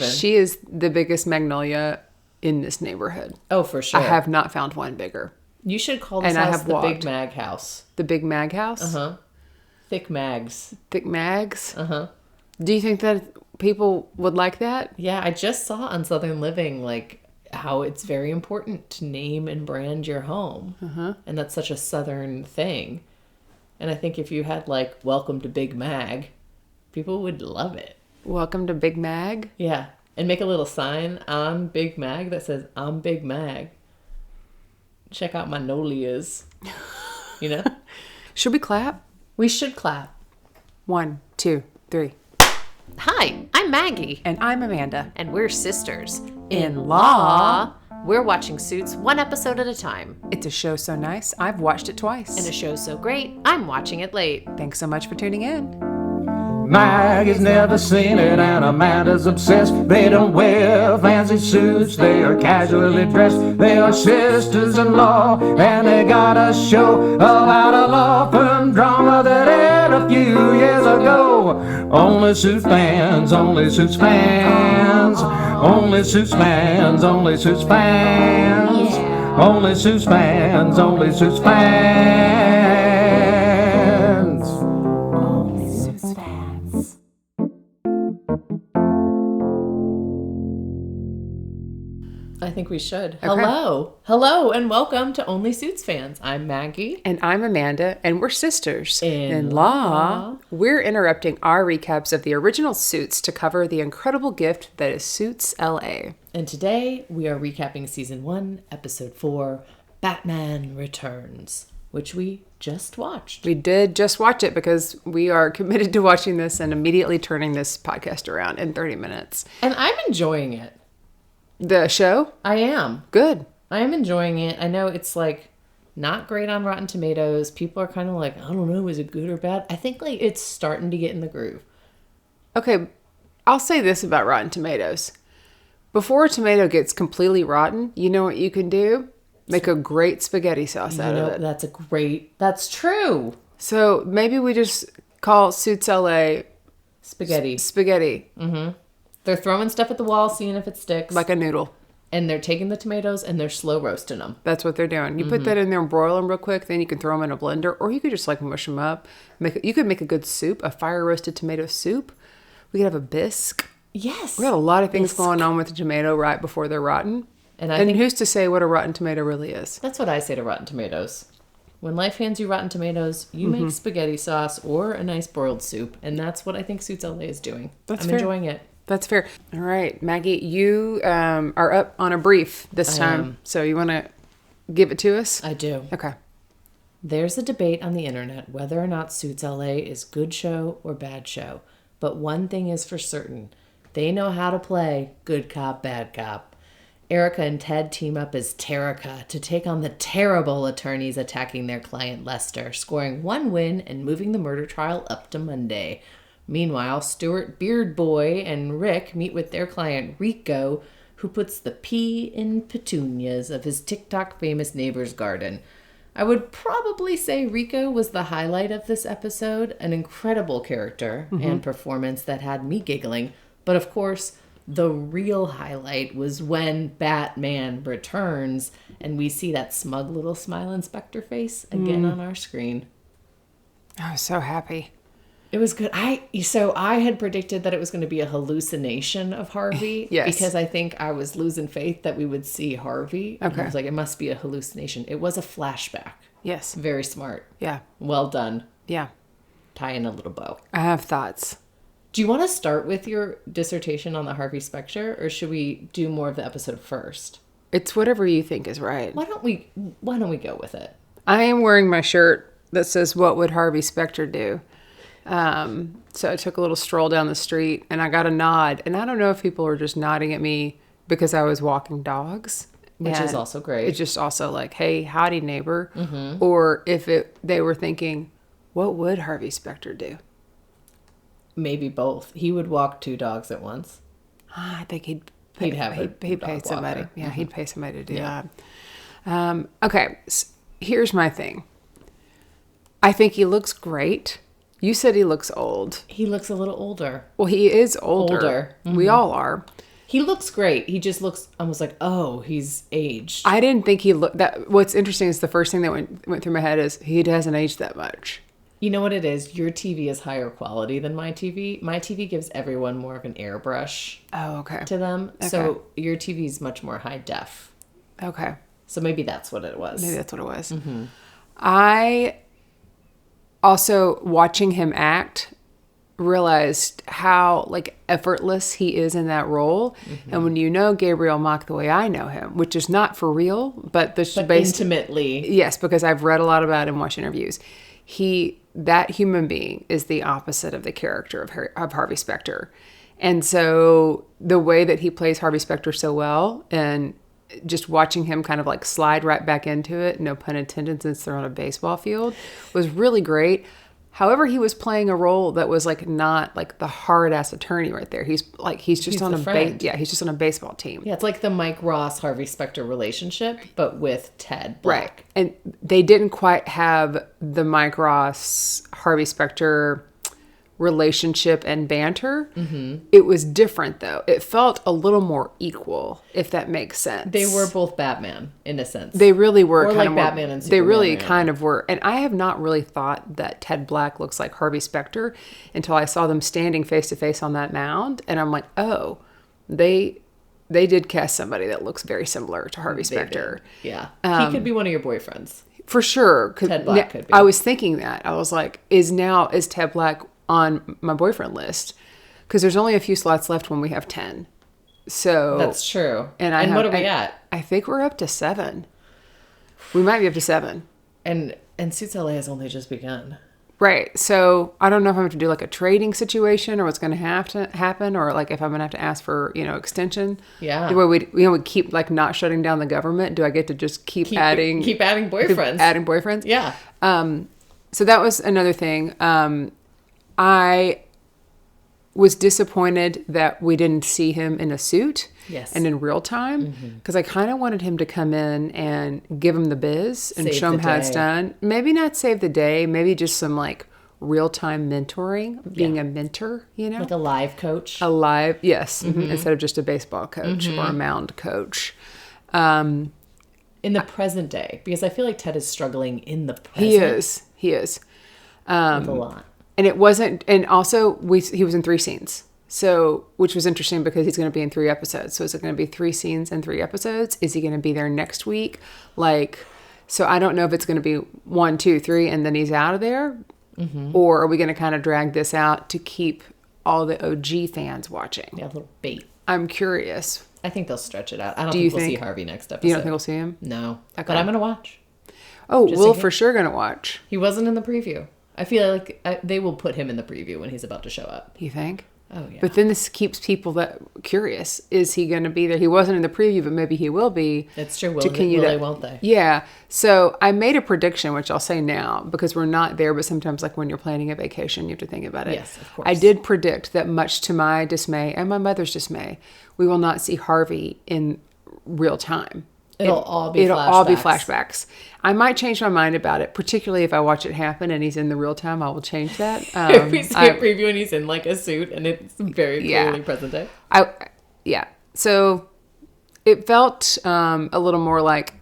She is the biggest magnolia in this neighborhood. Oh, for sure. I have not found one bigger. You should call this house the Big Mag House. The Big Mag House? Uh-huh. Thick mags. Thick mags? Uh-huh. Do you think that people would like that? Yeah, I just saw on Southern Living, like, how it's very important to name and brand your home. Uh-huh. And that's such a Southern thing. And I think if you had, like, welcome to Big Mag, people would love it. Welcome to Big Mag? Yeah. And make a little sign on Big Mag that says, I'm Big Mag. Check out my nolias. You know? Should we clap? We should clap. 1, 2, 3. Hi, I'm Maggie. And I'm Amanda. And we're sisters. In law. We're watching Suits one episode at a time. It's a show so nice, I've watched it twice. And a show so great, I'm watching it late. Thanks so much for tuning in. Maggie's never seen it and Amanda's obsessed. They don't wear fancy suits, they are casually dressed. They are sisters-in-law and they got a show about a law firm drama that aired a few years ago. Only Suits fans, only Suits fans. Only Suits fans, only Suits fans. Only Suits fans, only Suits fans. Only Suits fans. I think we should. Okay. Hello, and welcome to Only Suits Fans. I'm Maggie. And I'm Amanda, and we're sisters. In law. We're interrupting our recaps of the original Suits to cover the incredible gift that is Suits LA. And today, we are recapping Season 1, Episode 4, Batman Returns, which we just watched. We did just watch it because we are committed to watching this and immediately turning this podcast around in 30 minutes. And I'm enjoying it. The show? I am. Good. I am enjoying it. I know it's like not great on Rotten Tomatoes. People are kind of like, I don't know, is it good or bad? I think like it's starting to get in the groove. Okay, I'll say this about Rotten Tomatoes. Before a tomato gets completely rotten, you know what you can do? Make a great spaghetti sauce out of it. That's true. So maybe we just call Suits LA Spaghetti. Spaghetti. Mm-hmm. They're throwing stuff at the wall, seeing if it sticks. Like a noodle. And they're taking the tomatoes and they're slow roasting them. That's what they're doing. You put that in there and broil them real quick. Then you can throw them in a blender. Or you could just like mush them up. You could make a good soup, a fire roasted tomato soup. We could have a bisque. Yes. We got a lot of things going on with the tomato right before they're rotten. And who's to say what a rotten tomato really is? That's what I say to rotten tomatoes. When life hands you rotten tomatoes, you make spaghetti sauce or a nice broiled soup. And that's what I think Suits LA is doing. I'm enjoying it. That's fair. All right, Maggie, you are up on a brief this time. So you want to give it to us? I do. Okay. There's a debate on the internet whether or not Suits LA is good show or bad show. But one thing is for certain. They know how to play good cop, bad cop. Erica and Ted team up as Terrica to take on the terrible attorneys attacking their client Lester, scoring one win and moving the murder trial up to Monday. Meanwhile, Stuart Beardboy and Rick meet with their client Rico, who puts the pea in petunias of his TikTok famous neighbor's garden. I would probably say Rico was the highlight of this episode, an incredible character and performance that had me giggling. But of course, the real highlight was when Batman returns and we see that smug little smile inspector face again on our screen. I was so happy. It was good. I had predicted that it was going to be a hallucination of Harvey. Yes. Because I think I was losing faith that we would see Harvey. Okay. And I was like, it must be a hallucination. It was a flashback. Yes. Very smart. Yeah. Well done. Yeah. Tie in a little bow. I have thoughts. Do you want to start with your dissertation on the Harvey Specter, or should we do more of the episode first? It's whatever you think is right. Why don't we go with it? I am wearing my shirt that says, "What would Harvey Specter do?" So I took a little stroll down the street and I got a nod. And I don't know if people were just nodding at me because I was walking dogs. Which is also great. It's just also like, hey, howdy, neighbor. Or if they were thinking, what would Harvey Specter do? Maybe both. He would walk two dogs at once. I think he'd pay somebody. Walker. Yeah, he'd pay somebody to do that. Okay, here's my thing. I think he looks great. You said he looks old. He looks a little older. Well, he is older. We all are. He looks great. He just looks almost like, oh, he's aged. I didn't think he looked that. What's interesting is the first thing that went through my head is he hasn't aged that much. You know what it is? Your TV is higher quality than my TV. My TV gives everyone more of an airbrush to them. Okay. So your TV is much more high def. Okay. So maybe that's what it was. Maybe that's what it was. I also, watching him act, realized how like effortless he is in that role. And when you know Gabriel Mach the way I know him, which is not for real, but intimately. Yes, because I've read a lot about him, watched interviews. That human being is the opposite of the character of Harvey Specter. And so the way that he plays Harvey Specter so well, and just watching him kind of like slide right back into it, no pun intended, since they're on a baseball field, was really great. However, he was playing a role that was like not like the hard ass attorney right there. He's just on he's just on a baseball team. Yeah, it's like the Mike Ross Harvey Specter relationship, but with Ted Black. Right. And they didn't quite have the Mike Ross Harvey Specter relationship and banter. It was different though. It felt a little more equal, if that makes sense. They were both Batman in a sense. They really were. Or like Batman and Superman. They really kind of were. And I have not really thought that Ted Black looks like Harvey Specter until I saw them standing face to face on that mound. And I'm like, oh, they did cast somebody that looks very similar to Harvey Specter. Yeah. He could be one of your boyfriends. For sure. Ted Black could be. I was thinking that. I was like, is Ted Black on my boyfriend list? Because there's only a few slots left when we have 10. So that's true. And what are we at? I think we're up to 7. We might be up to 7. And Suits LA has only just begun. Right. So I don't know if I'm going to do like a trading situation or what's going to have to happen, or like if I'm going to have to ask for, extension. Yeah. The way we keep like not shutting down the government. Do I get to just keep adding boyfriends? Adding boyfriends. Yeah. So that was another thing. I was disappointed that we didn't see him in a suit and in real time, because I kind of wanted him to come in and give him the biz and show him how it's done. Maybe not save the day, maybe just some like real-time mentoring, being a mentor, Like a live coach. Instead of just a baseball coach or a mound coach. In the present day, because I feel like Ted is struggling in the present. He is. With a lot. And it wasn't, and also he was in 3 scenes. So, which was interesting because he's going to be in 3 episodes. So is it going to be 3 scenes and 3 episodes? Is he going to be there next week? So I don't know if it's going to be 1, 2, 3, and then he's out of there. Or are we going to kind of drag this out to keep all the OG fans watching? Yeah, a little bait. I'm curious. I think they'll stretch it out. I don't think we'll see Harvey next episode. You don't think we'll see him? No. Okay. But I'm going to watch. Oh, we'll for sure going to watch. He wasn't in the preview. I feel like they will put him in the preview when he's about to show up. You think? Oh, yeah. But then this keeps people that curious. Is he going to be there? He wasn't in the preview, but maybe he will be. It's true. Will they, won't they? Yeah. So I made a prediction, which I'll say now, because we're not there, but sometimes like when you're planning a vacation, you have to think about it. Yes, of course. I did predict that, much to my dismay and my mother's dismay, we will not see Harvey in real time. It'll all be flashbacks. I might change my mind about it, particularly if I watch it happen and he's in the real time. I will change that. If we see a preview and he's in like a suit and it's very clearly present day. So it felt a little more like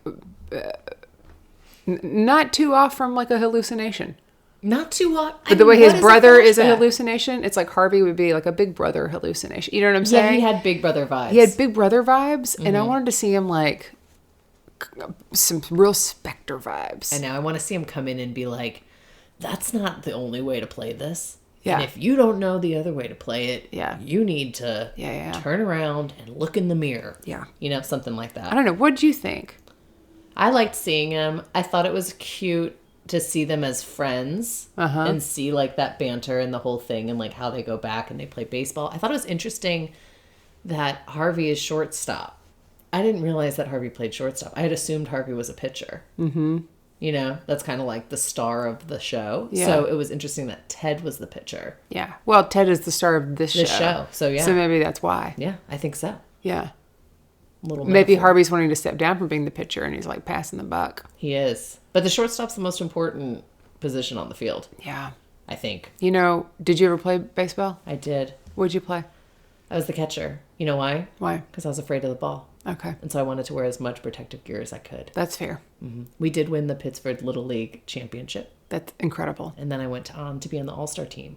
not too off from like a hallucination. Not too off. But the way his brother is a hallucination, it's like Harvey would be like a Big Brother hallucination. You know what I'm saying? Yeah, he had Big Brother vibes. And I wanted to see him like some real Spectre vibes. And now I want to see him come in and be like, that's not the only way to play this. Yeah. And if you don't know the other way to play it, you need to turn around and look in the mirror. Yeah. Something like that. I don't know. What did you think? I liked seeing him. I thought it was cute to see them as friends and see like that banter and the whole thing and like how they go back and they play baseball. I thought it was interesting that Harvey is shortstop. I didn't realize that Harvey played shortstop. I had assumed Harvey was a pitcher. That's kind of like the star of the show. Yeah. So it was interesting that Ted was the pitcher. Yeah. Well, Ted is the star of this show. So yeah. So maybe that's why. Yeah, I think so. Yeah. Little maybe Harvey's wanting to step down from being the pitcher and he's like passing the buck. He is. But the shortstop's the most important position on the field. Yeah. I think. Did you ever play baseball? I did. What'd you play? I was the catcher. You know why? Why? Because I was afraid of the ball. Okay. And so I wanted to wear as much protective gear as I could. That's fair. We did win the Pittsburgh Little League Championship. That's incredible. And then I went on to be on the All-Star team,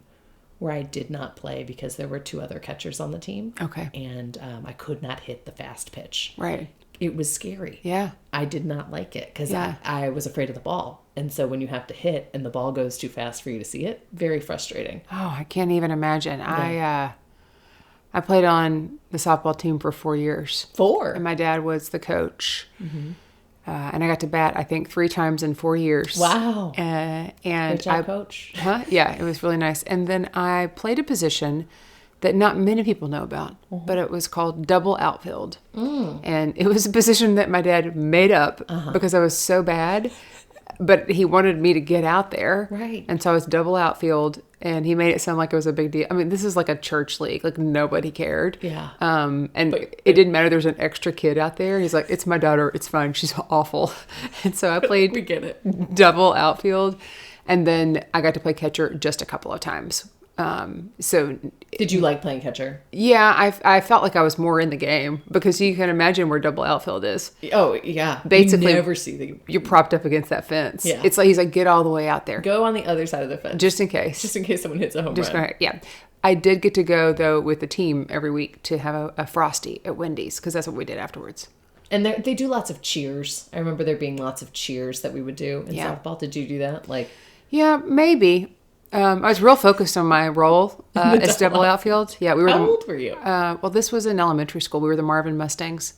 where I did not play because there were 2 other catchers on the team. Okay. And I could not hit the fast pitch. Right. It was scary. Yeah. I did not like it because Yeah. I was afraid of the ball. And so when you have to hit and the ball goes too fast for you to see it, very frustrating. Oh, I can't even imagine. I played on the softball team for 4 years. 4? And my dad was the coach. And I got to bat, I think, 3 times in 4 years. Wow. And Great job, Coach. Huh? Yeah, it was really nice. And then I played a position that not many people know about, but it was called double outfield. And it was a position that my dad made up because I was so bad, but he wanted me to get out there. Right. And so I was double outfield, and he made it sound like it was a big deal. I mean, this is like a church league, like nobody cared. Yeah. And it didn't matter. There was an extra kid out there. He's like, it's my daughter. It's fine. She's awful. And so I played We get it. double outfield. And then I got to play catcher just a couple of times. So Did you like playing catcher? yeah, I felt like I was more in the game because you can imagine where double outfield is. Oh, yeah. Basically, you never see the... You're propped up against that fence. Yeah. It's like, he's like, get all the way out there. Go on the other side of the fence. Just in case. Just in case someone hits a home Just run. yeah. I did get to go, though, with the team every week to have a Frosty at Wendy's because that's what we did afterwards. And they do lots of cheers. I remember there being lots of cheers that we would do in Yeah. softball. Did you do that? Like, Yeah, maybe. I was real focused on my role as double outfield. Yeah, we were. how old were you? Well, this was in elementary school. We were the Marvin Mustangs.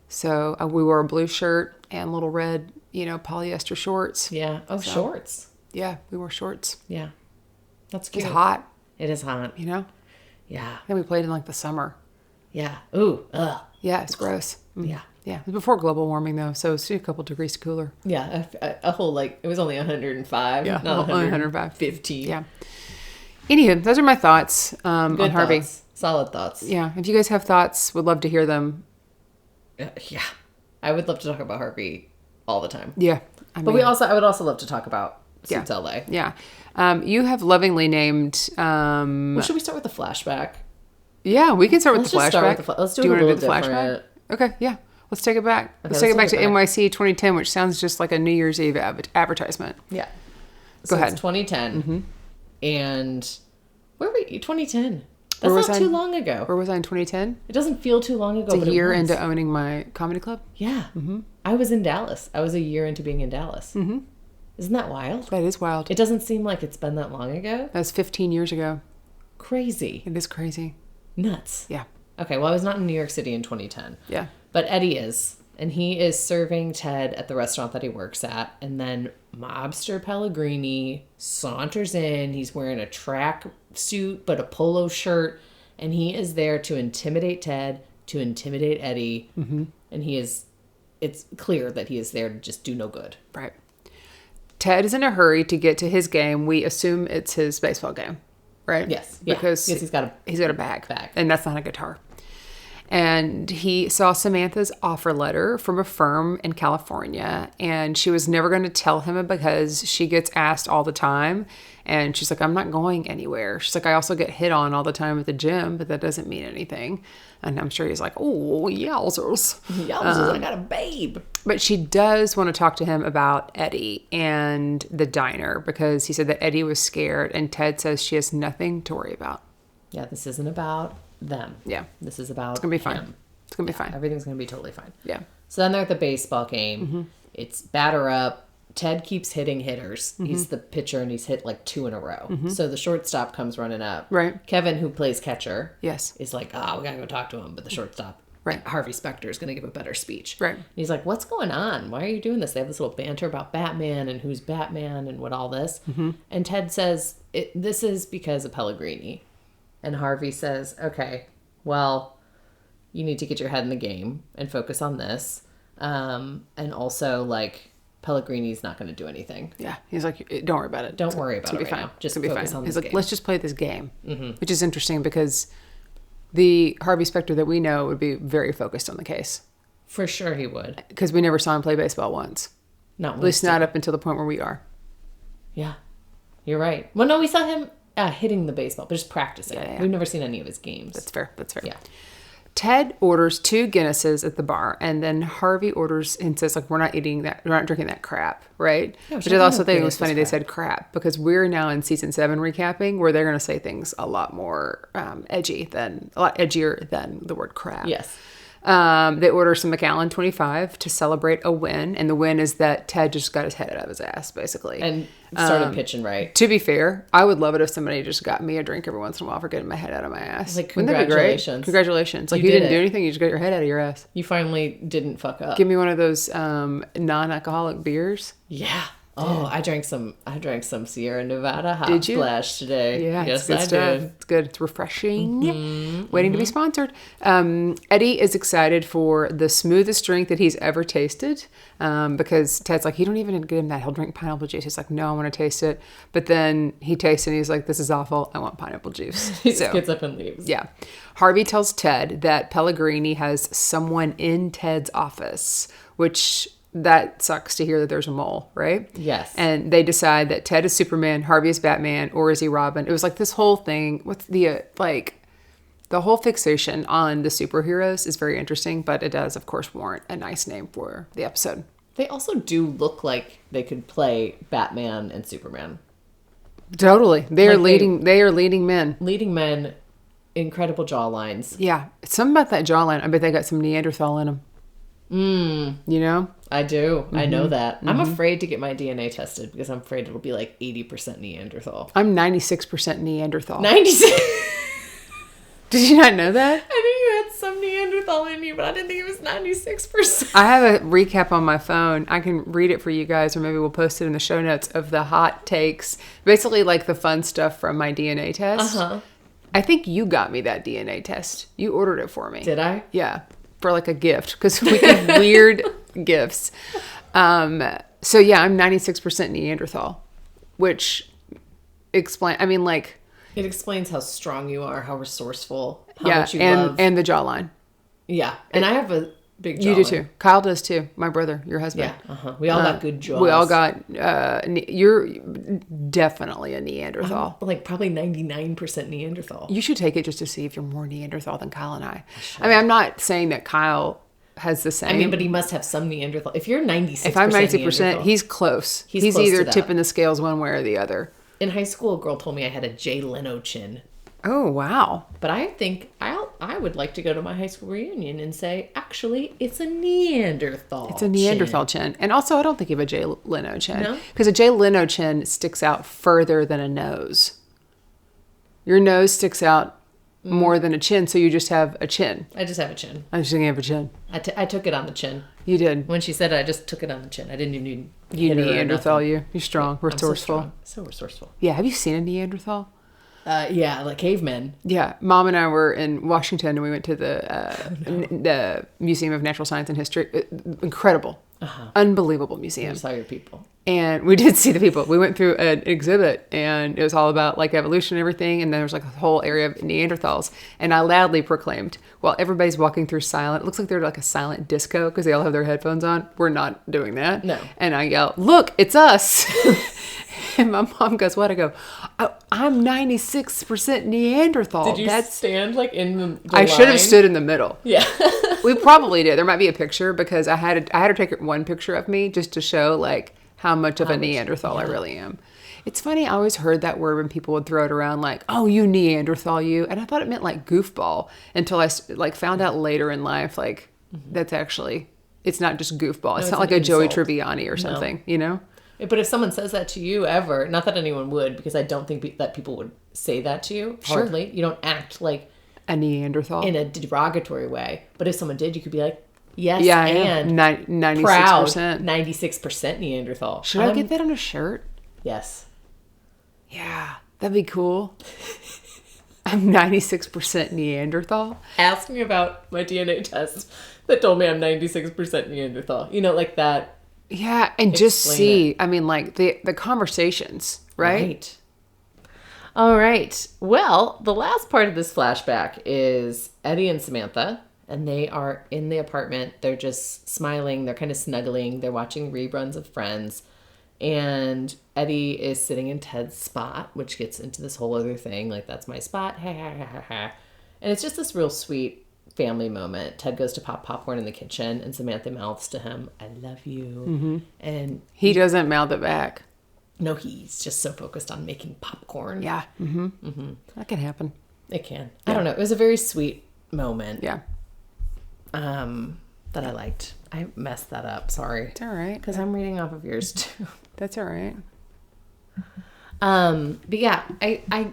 So we wore a blue shirt and little red, polyester shorts. Yeah. Oh, shorts. Yeah, we wore shorts. Yeah. That's It cute. was hot, It is hot. Yeah. And we played in like the summer. Yeah. Ooh. Ugh. Yeah, it's gross. Yeah. Yeah, it was before global warming though, so it's a couple degrees cooler. Yeah. A whole, like, it was only 105. Yeah, Not only 105. 15. Yeah. Anywho, those are my thoughts on Good Harvey. thoughts. Solid thoughts. Yeah, if you guys have thoughts, would love to hear them. Yeah. I would love to talk about Harvey all the time. Yeah, I would also love to talk about Suits Yeah. LA. Yeah. You have lovingly named. Well, should we start with the flashback? Yeah, we can start with Let's the just flashback. start with the let's do you it a wanna little different. Okay, yeah. Let's take it back. Let's let's take it back take to it back. NYC 2010, which sounds just like a New Year's Eve advertisement. Yeah. Go ahead. It's 2010. And where were you? 2010. That's Where was not I? too long ago. Where was I in 2010? It doesn't feel too long ago. It's but a year it was. into owning my comedy club. Yeah. I was in Dallas. I was a year into being in Dallas. Isn't that wild? That is wild. It doesn't seem like it's been that long ago. That was 15 years ago. Crazy. It is crazy. Nuts. Yeah. Okay, well, I was not in New York City in 2010. Yeah. But Eddie is. And he is serving Ted at the restaurant that he works at. And then mobster Pellegrini saunters in. He's wearing a track suit, but a polo shirt. And he is there to intimidate Ted, to intimidate Eddie. And it's clear that he is there to just do no good. Right. Ted is in a hurry to get to his game. We assume it's his baseball game, right? Yes. Yeah. Because Yes, he's got a bag. bag. And that's not a guitar. And he saw Samantha's offer letter from a firm in California, and she was never going to tell him because she gets asked all the time. And she's like, I'm not going anywhere. She's like, I also get hit on all the time at the gym, but that doesn't mean anything. And I'm sure he's like, oh, yowzers. I got a babe. But she does want to talk to him about Eddie and the diner because he said that Eddie was scared, and Ted says she has nothing to worry about. Yeah, this isn't about them. Yeah. This is about It's going to be fine. him. It's going to be fine. Everything's going to be totally fine. Yeah. So then they're at the baseball game. It's batter up. Ted keeps hitting hitters. He's the pitcher, and he's hit like 2 in a row. So the shortstop comes running up. Right. Kevin, who plays catcher, Yes. is like, we got to go talk to him. But the shortstop, Right. Harvey Specter, is going to give a better speech. Right. And he's like, what's going on? Why are you doing this? They have this little banter about Batman and who's Batman and what all this. And Ted says, this is because of Pellegrini. And Harvey says, okay, well, you need to get your head in the game and focus on this. And also, like, Pellegrini's not going to do anything. Yeah. He's like, don't worry about it. Don't worry about It's gonna it be right fine. now. Just It's gonna be focus fine. on He's this like, game. let's just play this game, which is interesting because the Harvey Specter that we know would be very focused on the case For sure he would. because we never saw him play baseball once. Not At least not up until the point where we are. Yeah. You're right. Well, no, we saw him hitting the baseball, but just practicing. Yeah. We've never seen any of his games. That's fair. Yeah. Ted orders 2 Guinnesses at the bar, and then Harvey orders and says, like, we're not drinking that crap, right? Yeah, which I also think it was Guinness funny is they said crap, because we're now in season 7 recapping, where they're going to say things a lot more a lot edgier than the word crap. Yes. They order some Macallan 25 to celebrate a win, and the win is that Ted just got his head out of his ass, basically. And started pitching right. To be fair, I would love it if somebody just got me a drink every once in a while for getting my head out of my ass. Like, Wouldn't that be great? congratulations. Congratulations. Like, You you did didn't do it. anything, you just got your head out of your ass. You finally didn't fuck up. Give me one of those non-alcoholic beers. Yeah. Oh, I drank some Sierra Nevada Hot Did you? Splash today. Yeah, yes, it's good I stuff. did. It's good. It's refreshing. Waiting to be sponsored. Eddie is excited for the smoothest drink that he's ever tasted, because Ted's like, you don't even get him that. He'll drink pineapple juice. He's like, no, I want to taste it. But then he tastes it and he's like, this is awful. I want pineapple juice. He just gets up and leaves. Yeah. Harvey tells Ted that Pellegrini has someone in Ted's office, which... that sucks to hear that there's a mole, right? Yes. And they decide that Ted is Superman, Harvey is Batman, or is he Robin? It was like this whole thing with the whole fixation on the superheroes is very interesting, but it does, of course, warrant a nice name for the episode. They also do look like they could play Batman and Superman. Totally. They are Like leading men. Leading men, incredible jawlines. Yeah. Something about that jawline. I bet they got some Neanderthal in them. You know? I do. I know that. I'm afraid to get my DNA tested because I'm afraid it'll be like 80% Neanderthal. I'm 96% Neanderthal. 96. Did you not know that? I knew you had some Neanderthal in you, but I didn't think it was 96%. I have a recap on my phone. I can read it for you guys, or maybe we'll post it in the show notes of the hot takes. Basically, like the fun stuff from my DNA test. I think you got me that DNA test. You ordered it for me. Did I? Yeah, for like a gift, because we give weird gifts. So yeah, I'm 96% Neanderthal, which explain. I mean, like, It explains how strong you are, how resourceful, how yeah, much you love. and the jawline. Yeah, and I have a big jawline. You do too. Kyle does too. My brother, your husband. Yeah, we all got good jaws. We all got. You're definitely a Neanderthal. like probably 99% Neanderthal. You should take it just to see if you're more Neanderthal than Kyle and I. I mean, I'm not saying that Kyle has the same. I mean, but he must have some Neanderthal. If you're 96%, if I'm 90%, Neanderthal, he's close. He's close either to that. tipping the scales one way or the other. In high school, a girl told me I had a Jay Leno chin. Oh, wow. But I think I would like to go to my high school reunion and say, actually, it's a Neanderthal. It's a Neanderthal chin. And also, I don't think you have a Jay Leno chin. No? Because a Jay Leno chin sticks out further than a nose. Your nose sticks out more than a chin, so you just have a chin. I just have a chin. I just think you have a chin. I took it on the chin. You did. When she said it, I just took it on the chin. I didn't even need You hit her or Neanderthal, nothing. you. You're strong, I'm resourceful. So resourceful. Yeah, have you seen a Neanderthal? Yeah, like cavemen. Yeah, Mom and I were in Washington, and we went to the Museum of Natural Science and History. Incredible, unbelievable museum. You saw your people. And we did see the people. We went through an exhibit, and it was all about like evolution and everything. And then there was like a whole area of Neanderthals. And I loudly proclaimed, while everybody's walking through silent, it looks like they're like a silent disco because they all have their headphones on. We're not doing that. No. And I yell, "Look, it's us!" And my mom goes, "What?" I go, "I'm 96% Neanderthal." Did you stand like in the I should have line? stood in the middle. Yeah. We probably did. There might be a picture because I had her take one picture of me just to show like how much of a Neanderthal I really am. It's funny. I always heard that word when people would throw it around like, "Oh, you Neanderthal, you," and I thought it meant like goofball until I like found out later in life like that's actually it's not just goofball. It's not like a Joey Tribbiani or something, you know. But if someone says that to you ever, not that anyone would, because I don't think that people would say that to you. Sure. Hardly. You don't act like A Neanderthal. in a derogatory way. But if someone did, you could be like, yes, Yeah, I and am. 96%. proud 96% Neanderthal. Should I get that on a shirt? Yes. Yeah, that'd be cool. I'm 96% Neanderthal. Ask me about my DNA test that told me I'm 96% Neanderthal. You know, like that. Yeah, and just Explain see, I mean, like the conversations, right? All right. Well, the last part of this flashback is Eddie and Samantha, and they are in the apartment. They're just smiling. They're kind of snuggling. They're watching reruns of Friends. And Eddie is sitting in Ted's spot, which gets into this whole other thing. Like, that's my spot. Ha, ha, ha, ha, ha. And it's just this real sweet family moment. Ted goes to pop popcorn in the kitchen, and Samantha mouths to him, "I love you." And He doesn't mouth it back. no, he's just so focused on making popcorn. Yeah. That can happen. It can. I don't know. It was a very sweet moment. Yeah. That I liked. I messed that up. Sorry. It's all right. Because I'm reading off of yours too. That's all right. But yeah, I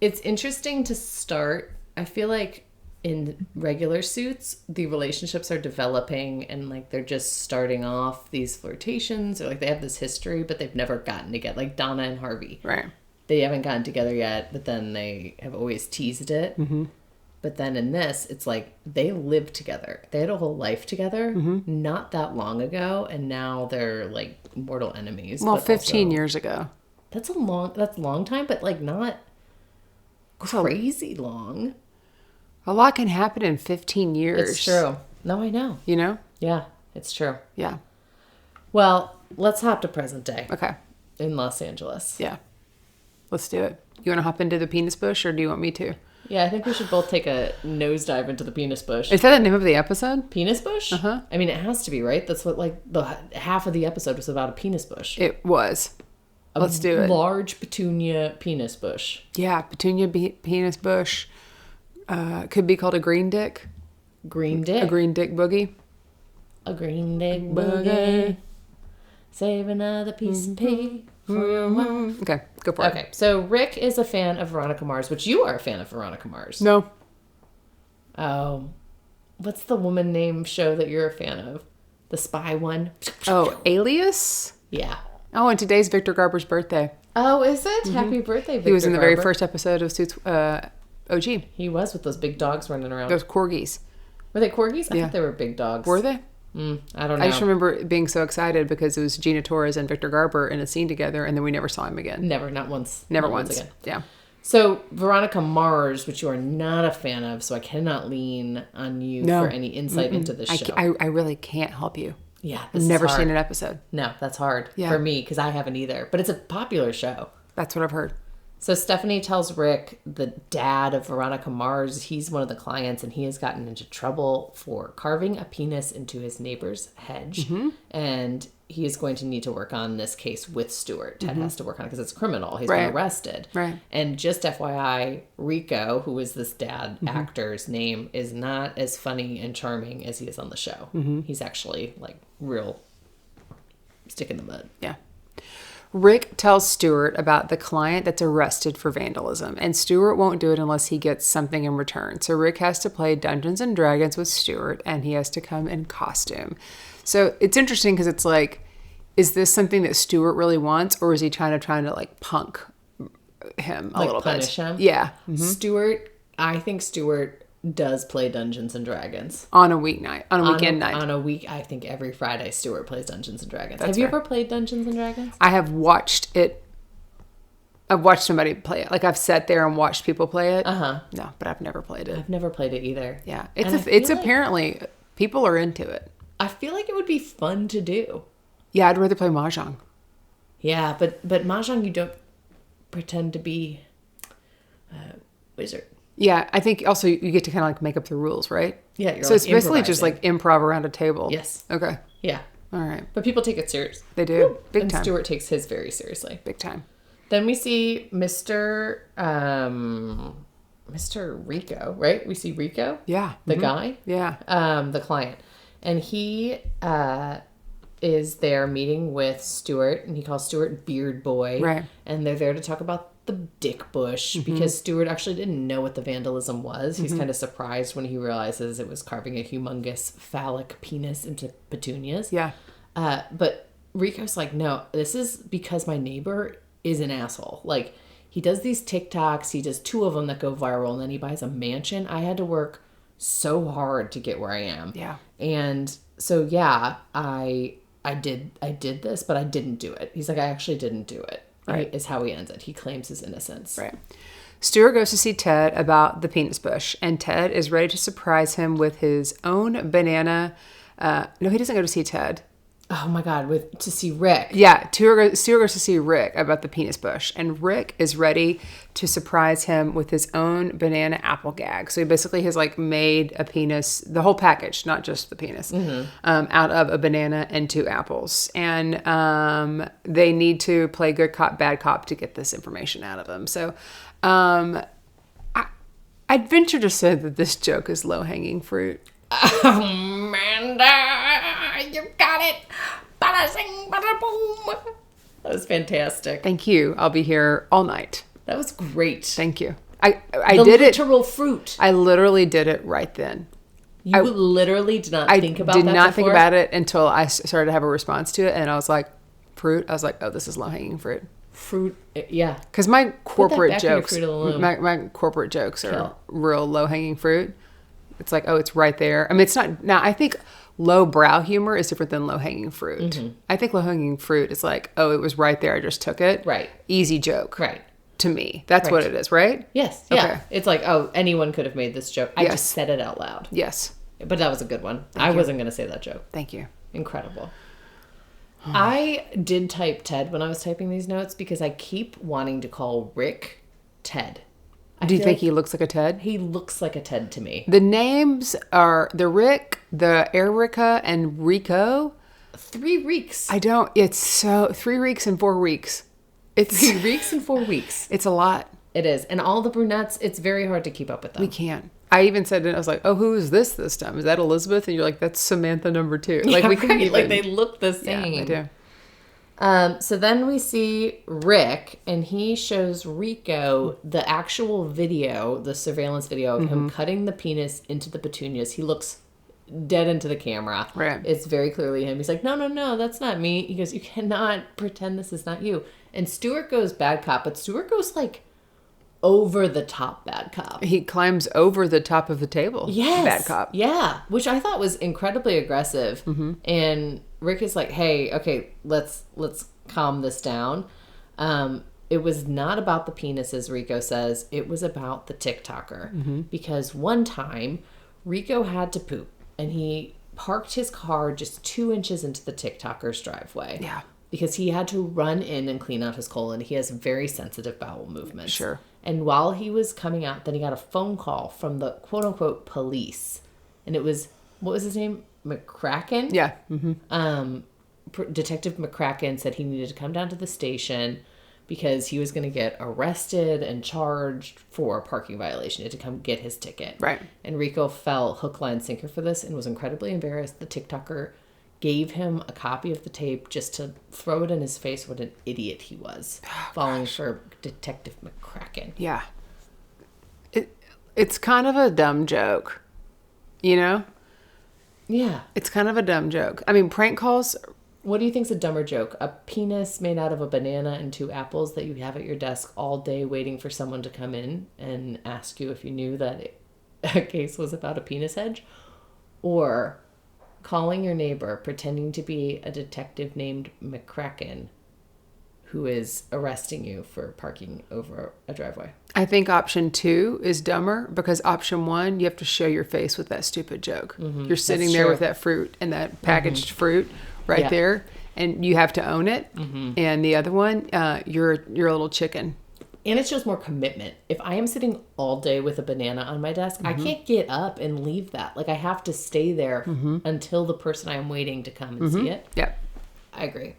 it's interesting to start. I feel like in regular Suits, the relationships are developing and like they're just starting off these flirtations, or like they have this history, but they've never gotten together. Like Donna and Harvey. Right. They haven't gotten together yet, but then they have always teased it. Mm-hmm. But then in this, it's like they lived together. They had a whole life together not that long ago, and now they're like mortal enemies. Well, but 15 also, years ago. that's a long time, but like not crazy long. A lot can happen in 15 years. It's true. No, I know. You know? Yeah, it's true. Yeah. Well, let's hop to present day Okay. in Los Angeles. Yeah. Let's do it. You want to hop into the penis bush, or do you want me to? Yeah, I think we should both take a nosedive into the penis bush. Is that the name of the episode? Penis bush? Uh-huh. I mean, it has to be, right? That's what, like, the half of the episode was about a penis bush. It was. Let's do it. Large petunia penis bush. Yeah, petunia penis bush. Could be called a green dick. Green dick. A green dick boogie. A green dick boogie. Save another piece of pee for your wife. Okay, go for it. Okay, so Rick is a fan of Veronica Mars, which you are a fan of Veronica Mars. No. Oh. What's the woman name show that you're a fan of? The spy one? Oh, Alias? Yeah. Oh, and today's Victor Garber's birthday. Oh, is it? Happy birthday, Victor He was in the very Garber. first episode of Suits OG. He was with those big dogs running around. Those corgis. Were they corgis? I Yeah. thought they were big dogs. Were they? I don't know. I just remember being so excited because it was Gina Torres and Victor Garber in a scene together, and then we never saw him again. Never, not once. Never Not once. again. Yeah. So, Veronica Mars, which you are not a fan of, so I cannot lean on you No. for any insight into this show. I really can't help you. Yeah, I've this is never hard. seen an episode. No, that's hard Yeah. for me because I haven't either. But it's a popular show. That's what I've heard. So Stephanie tells Rick, the dad of Veronica Mars, he's one of the clients, and he has gotten into trouble for carving a penis into his neighbor's hedge. And he is going to need to work on this case with Stewart. Ted has to work on it because it's criminal. He's been Right. arrested. Right. And just FYI, Rico, who is this dad actor's name, is not as funny and charming as he is on the show. He's actually like real stick in the mud. Yeah. Rick tells Stewart about the client that's arrested for vandalism, and Stewart won't do it unless he gets something in return. So Rick has to play Dungeons and Dragons with Stewart, and he has to come in costume. So it's interesting because it's like, is this something that Stewart really wants, or is he trying to like punk him a Like little punish bit? him? Yeah. Stewart, I think Stewart does play Dungeons and Dragons. On a weeknight, on a weekend night. On a week, I think every Friday, Stewart plays Dungeons and Dragons. That's Have you fair. ever played Dungeons and Dragons? I have watched it. I've watched somebody play it. Like I've sat there and watched people play it. Uh-huh. No, but I've never played it. I've never played it either. Yeah, And I it's feel like- apparently people are into it. I feel like it would be fun to do. Yeah, I'd rather play mahjong. Yeah, but Mahjong, you don't pretend to be a wizard. Yeah, I think also you get to kind of like make up the rules, right? Yeah, you're So it's like basically just improvising. like improv around a table. Yes. Okay. Yeah. All right. But people take it serious. They do. Big and time. Stewart takes his very seriously. Big time. Then we see Mr. Rico, right? We see Rico, Yeah. the guy, Yeah. the client. And he is there meeting with Stewart, and he calls Stewart Beard Boy. Right. And they're there to talk about the dick bush because Stewart actually didn't know what the vandalism was. He's kind of surprised when he realizes it was carving a humongous phallic penis into petunias. Yeah. But Rico's like, no, this is because my neighbor is an asshole. Like, he does these TikToks. He does 2 of them that go viral, and then he buys a mansion. I had to work so hard to get where I am. Yeah. And so, yeah, I did this, but I didn't do it. He's like, I actually didn't do it. Right. Is how he ends it. He claims his innocence. Right. Stewart goes to see Ted about the penis bush, and Ted is ready to surprise him with his own banana. No, he doesn't go to see Ted. Oh my God, to see Rick. Yeah, Stuart goes to see Rick about the penis bush, and Rick is ready to surprise him with his own banana apple gag. So he basically has like made a penis, the whole package, not just the penis, out of a banana and 2 apples. And they need to play good cop, bad cop to get this information out of him. So I'd venture to say that this joke is low-hanging fruit. Amanda, you got it. Bada sing, bada boom. That was fantastic. Thank you. I'll be here all night. That was great. Thank you. I did it. Literal fruit. I literally did it right then. You literally did not think about that I did not before? think about it until I started to have a response to it, and I was like, fruit. I was like, oh, this is low-hanging fruit. Fruit, yeah. Because my corporate back in your jokes, Fruit of the Loom. my corporate jokes are Kill. real low-hanging fruit. It's like, oh, it's right there. I mean, it's not. Now, I think low-brow humor is different than low-hanging fruit. Mm-hmm. I think low-hanging fruit is like, oh, it was right there. I just took it. Right. Easy joke. Right. To me, that's what Right. it is, right? Yes. Yeah. Okay. It's like, oh, anyone could have made this joke. I Yes. just said it out loud. Yes. But that was a good one. I wasn't going to say that joke. Thank you. Incredible. I did type Ted when I was typing these notes because I keep wanting to call Rick Ted. Do you feel think like he looks like a Ted? he looks like a Ted to me? The names are the Rick, the Erica, and Rico. 3 weeks. I don't. It's so 3 weeks and 4 weeks. It's 3 weeks and 4 weeks. it's a lot. It is. And all the brunettes, it's very hard to keep up with them. We can't. I even said it. I was like, "Oh, who is this time? Is that Elizabeth?" And you're like, "That's Samantha number 2." Like Yeah, we couldn't right. even. Like they look the yeah, same. they do. So then we see Rick, and he shows Rico the actual video, the surveillance video of him cutting the penis into the petunias. He looks dead into the camera. Right. It's very clearly him. He's like, no, that's not me. He goes, you cannot pretend this is not you. And Stuart goes bad cop, but Stuart goes like over the top bad cop. He climbs over the top of the table. Yes. Bad cop. Yeah. Which I thought was incredibly aggressive. And Rick is like, hey, okay, let's calm this down. It was not about the penises, Rico says. It was about the TikToker. Because one time, Rico had to poop. And he parked his car just 2 inches into the TikToker's driveway. Yeah. Because he had to run in and clean out his colon. He has very sensitive bowel movements. Sure. And while he was coming out, then he got a phone call from the quote-unquote police. And it was, what was his name? McCracken? Yeah. Detective McCracken said he needed to come down to the station because he was going to get arrested and charged for a parking violation. He had to come get his ticket. Right. And Rico fell hook, line, sinker for this and was incredibly embarrassed. The TikToker gave him a copy of the tape just to throw it in his face what an idiot he was, falling for Detective McCracken. Yeah. It's kind of a dumb joke, you know? Yeah. It's kind of a dumb joke. I mean, prank calls. What do you think's a dumber joke? A penis made out of a banana and 2 apples that you have at your desk all day waiting for someone to come in and ask you if you knew that a case was about a penis hedge? Or calling your neighbor pretending to be a detective named McCracken who is arresting you for parking over a driveway? I think option 2 is dumber because option 1, you have to show your face with that stupid joke. You're sitting That's there true. with that fruit and that packaged fruit right Yeah. there, and you have to own it. And the other one, you're a little chicken. And it shows more commitment. If I am sitting all day with a banana on my desk, I can't get up and leave that. Like I have to stay there until the person I am waiting to come and see it. Yep. I agree.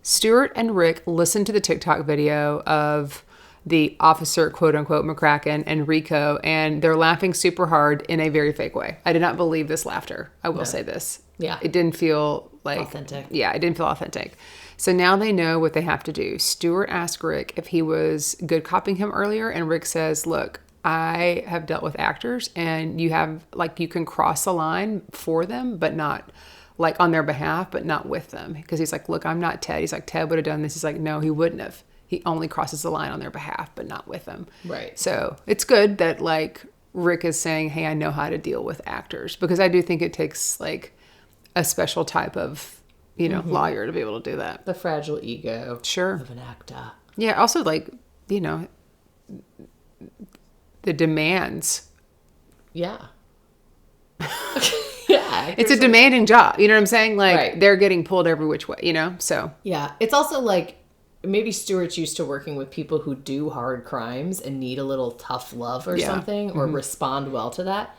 Stuart and Rick listened to the TikTok video of the officer, quote unquote, McCracken and Rico, and they're laughing super hard in a very fake way. I did not believe this laughter. I will say this. Yeah. It didn't feel like Authentic. Yeah, it didn't feel authentic. So now they know what they have to do. Stuart asked Rick if he was good copying him earlier, and Rick says, look, I have dealt with actors, and you have, like, you can cross a line for them, but not, like, on their behalf, but not with them. Because he's like, look, I'm not Ted. He's like, Ted would have done this. He's like, no, he wouldn't have. He only crosses the line on their behalf, but not with them. Right. So it's good that, like, Rick is saying, hey, I know how to deal with actors. Because I do think it takes, like, a special type of, you know, lawyer to be able to do that. The fragile ego Sure. of an actor. Yeah, also, like, you know, the demands. Yeah. Yeah. actors It's a demanding job. You know what I'm saying? Like, Right. they're getting pulled every which way, you know? So, Yeah. It's also like maybe Stewart's used to working with people who do hard crimes and need a little tough love or Yeah. something or respond well to that.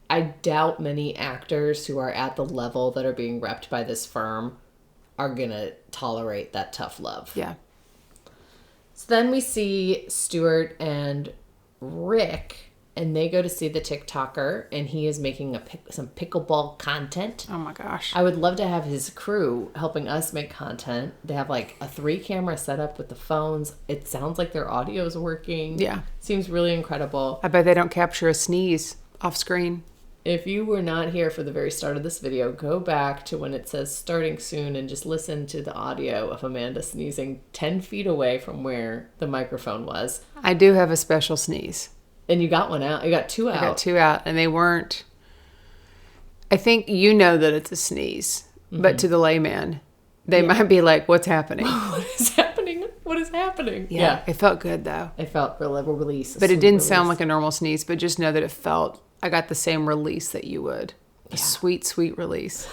I doubt many actors who are at the level that are being repped by this firm are going to tolerate that tough love. yeah. So then we see Stewart and Rick, and they go to see the TikToker, and he is making some pickleball content. Oh my gosh. I would love to have his crew helping us make content. They have like a 3-camera setup with the phones. It sounds like their audio is working. Yeah. Seems really incredible. I bet they don't capture a sneeze off screen. If you were not here for the very start of this video, go back to when it says starting soon and just listen to the audio of Amanda sneezing 10 feet away from where the microphone was. I do have a special sneeze. And you got one out. You got 2 out. I got 2 out, and they weren't. I think you know that it's a sneeze, but to the layman, they might be like, "What's happening?" What is happening? What is happening? Yeah, it felt good though. It felt really release. But it didn't sound like a normal sneeze. But just know that it felt. I got the same release that you would. A sweet, sweet release.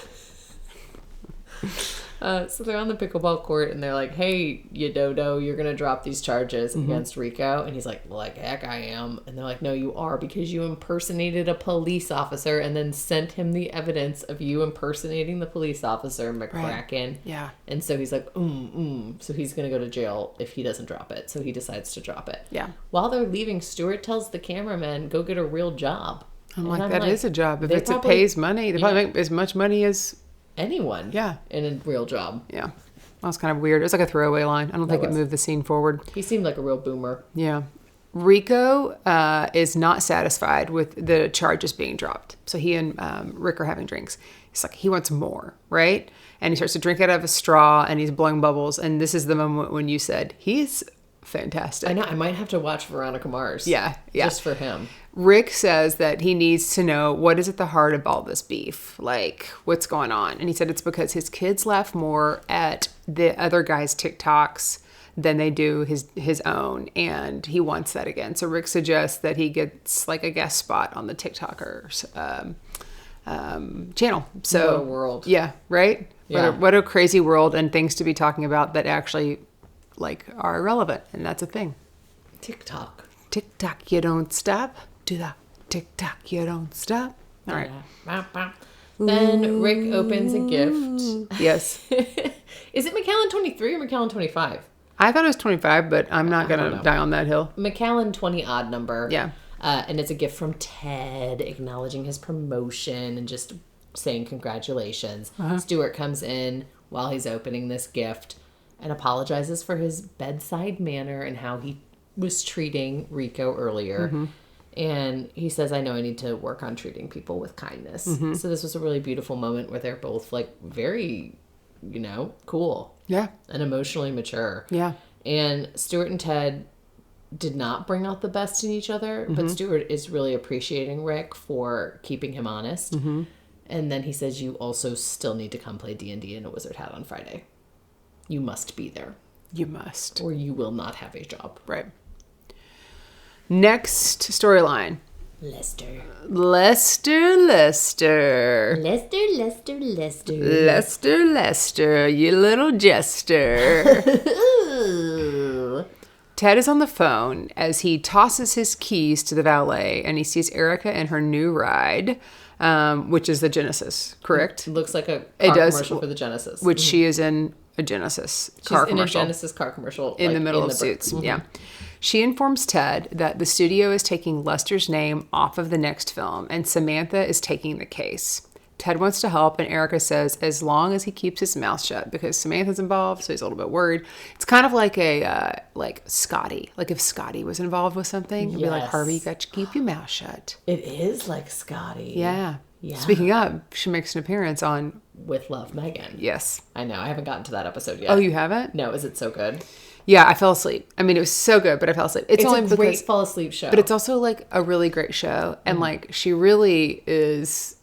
So they're on the pickleball court and they're like, "Hey, you dodo, you're gonna drop these charges against Rico." And he's like, "Like heck, I am." And they're like, "No, you are, because you impersonated a police officer and then sent him the evidence of you impersonating the police officer, McCracken." Yeah. And so he's like, So he's gonna go to jail if he doesn't drop it. So he decides to drop it. Yeah. While they're leaving, Stewart tells the cameraman, "Go get a real job." I'm And like, that is a job. If they it probably- pays money, they probably make as much money as. anyone. Yeah. In a real job. Yeah. That was kind of weird. It was like a throwaway line. I don't think it was. moved the scene forward. He seemed like a real boomer. Yeah. Rico is not satisfied with the charges being dropped. So he and Rick are having drinks. He's like, he wants more, right? And he starts to drink out of a straw and he's blowing bubbles. And this is the moment when you said, he's fantastic. I know. I might have to watch Veronica Mars. Yeah. Just for him. Rick says that he needs to know what is at the heart of all this beef. Like, what's going on? And he said it's because his kids laugh more at the other guy's TikToks than they do his own, and he wants that again. So Rick suggests that he gets like a guest spot on the TikTokers channel. So What a world. Yeah, right? Yeah. What a crazy world, and things to be talking about that actually like are relevant, and that's a thing. TikTok. Tick-tock, you don't stop. Do that. Tick-tock, you don't stop. All right. Then Rick opens a gift. Yes. Is it McAllen 23 or McAllen 25? I thought it was 25, but I'm not going don't to know. die on that hill. McAllen 20 odd number. Yeah. And it's a gift from Ted acknowledging his promotion and just saying congratulations. Stewart comes in while he's opening this gift and apologizes for his bedside manner and how he was treating Rico earlier. And he says, "I know I need to work on treating people with kindness." So this was a really beautiful moment where they're both like very, cool Yeah. and emotionally mature. Yeah. And Stewart and Ted did not bring out the best in each other, but Stewart is really appreciating Rick for keeping him honest. And then he says, "You also still need to come play D&D in a wizard hat on Friday. You must be there, You must. or you will not have a job." Right. Next storyline. Lester. Lester, Lester. Lester, Lester, Lester. Lester, Lester, you little jester. Ooh. Ted is on the phone as he tosses his keys to the valet and he sees Erica in her new ride, which is the Genesis, correct? Looks like a It car does, commercial for the Genesis. Which she is in a Genesis car She's in a commercial. Genesis car commercial. In like, the middle of break. Suits. Yeah. She informs Ted that the studio is taking Lester's name off of the next film and Samantha is taking the case. Ted wants to help and Erica says as long as he keeps his mouth shut because Samantha's involved, so he's a little bit worried. It's kind of like a like Scotty. Like if Scotty was involved with something, it'd be like, Yes. Harvey, you got to keep your mouth shut. It is like Scotty. Yeah. Yeah. Speaking of, she makes an appearance on With Love, Meghan. Yes. I know. I haven't gotten to that episode yet. Oh, you haven't? No, is it so good? Yeah, I fell asleep. I mean, it was so good, but I fell asleep. It's only a great because fall asleep show. But it's also like a really great show. And like she really is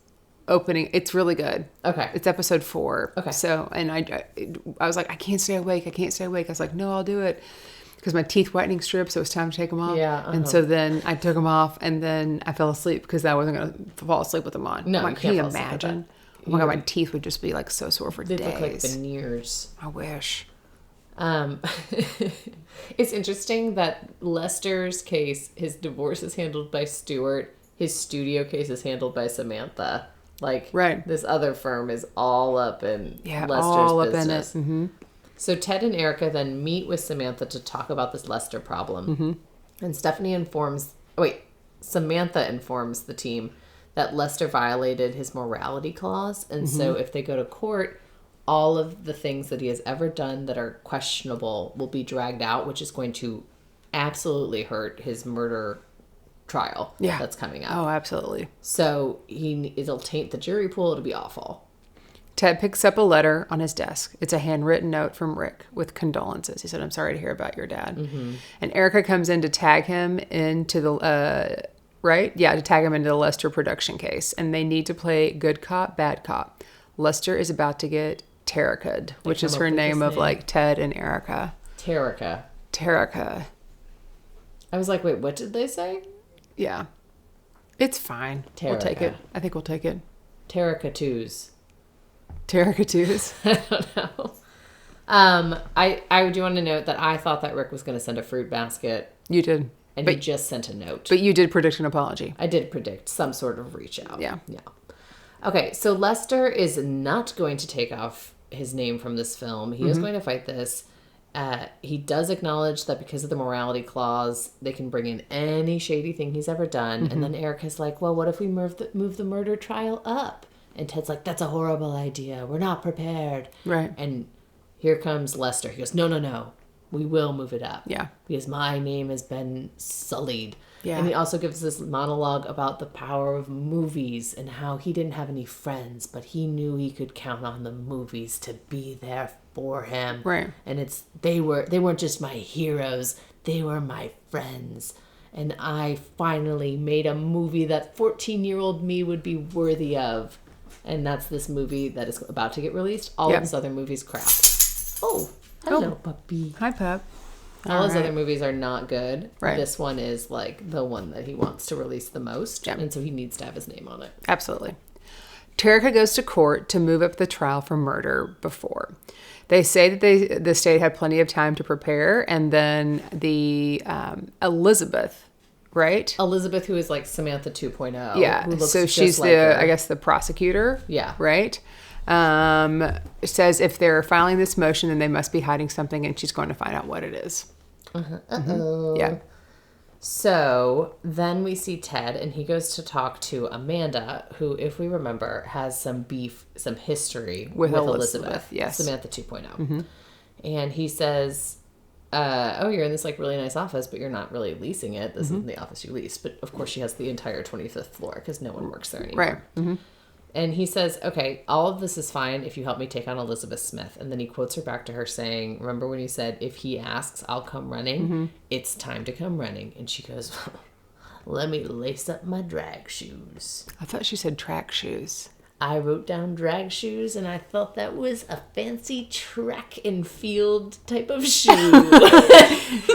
opening. It's really good. Okay. It's episode 4. Okay. So, and I was like, I can't stay awake. I can't stay awake. I was like, no, I'll do it. because my teeth whitening strips, so it was time to take them off. Yeah, And so then I took them off, and then I fell asleep because I wasn't going to fall asleep with them on. No, I'm like, you can can't you fall asleep with imagine? Oh my God, my teeth would just be like so sore for They days. look like veneers. I wish. It's interesting that Lester's case, his divorce is handled by Stuart. His studio case is handled by Samantha. Like, Right. this other firm is all up in Lester's all business. up in it. Mm-hmm. So Ted and Erica then meet with Samantha to talk about this Lester problem. And Samantha informs the team that Lester violated his morality clause. And so if they go to court, all of the things that he has ever done that are questionable will be dragged out, which is going to absolutely hurt his murder trial that's coming up. Oh, absolutely. So it'll taint the jury pool. It'll be awful. Ted picks up a letter on his desk. It's a handwritten note from Rick with condolences. He said, "I'm sorry to hear about your dad." And Erica comes in to tag him into the, to tag him into the Lester production case. And they need to play good cop, bad cop. Lester is about to get Terrica'd, which is her name of like Ted and Erica. Terrica. I was like, wait, what did they say? Yeah. It's fine. We'll take it. I think we'll take it. Terrica-twos. Terrica-twos. I don't know. I do want to note that I thought that Rick was going to send a fruit basket. You did. And he just sent a note. But you did predict an apology. I did predict some sort of reach out. Yeah. Okay, so Lester is not going to take off his name from this film. He is going to fight this. He does acknowledge that because of the morality clause, they can bring in any shady thing he's ever done. And then Erica's like, well, what if we move the murder trial up? And Ted's like, that's a horrible idea. We're not prepared. Right. And here comes Lester. He goes, no. We will move it up. Yeah. Because my name has been sullied. Yeah. And he also gives this monologue about the power of movies and how he didn't have any friends, but he knew he could count on the movies to be there for him. Right. And they weren't just my heroes, they were my friends. And I finally made a movie that 14-year-old me would be worthy of. And that's this movie that is about to get released. All of his other movies crap. Oh, hello, puppy. Hi, pup. All his other movies are not good. Right. This one is like the one that he wants to release the most. Yeah. And so he needs to have his name on it. Absolutely. Terrica goes to court to move up the trial for murder before. They say that the state had plenty of time to prepare, and then the Elizabeth, right? Elizabeth, who is like Samantha 2.0. Yeah. Who looks So just she's like the, her. I guess, the prosecutor. Yeah. Right? Says if they're filing this motion, then they must be hiding something, and she's going to find out what it is. Yeah. So then we see Ted, and he goes to talk to Amanda, who, if we remember, has some beef, some history with Elizabeth. Yes. Samantha 2.0. And he says, you're in this like really nice office, but you're not really leasing it. This isn't the office you lease. But of course she has the entire 25th floor because no one works there anymore. Right. And he says, okay, all of this is fine if you help me take on Elizabeth Smith. And then he quotes her back to her saying, remember when you said, if he asks, I'll come running? It's time to come running. And she goes, let me lace up my drag shoes. I thought she said track shoes. I wrote down drag shoes, and I thought that was a fancy track and field type of shoe.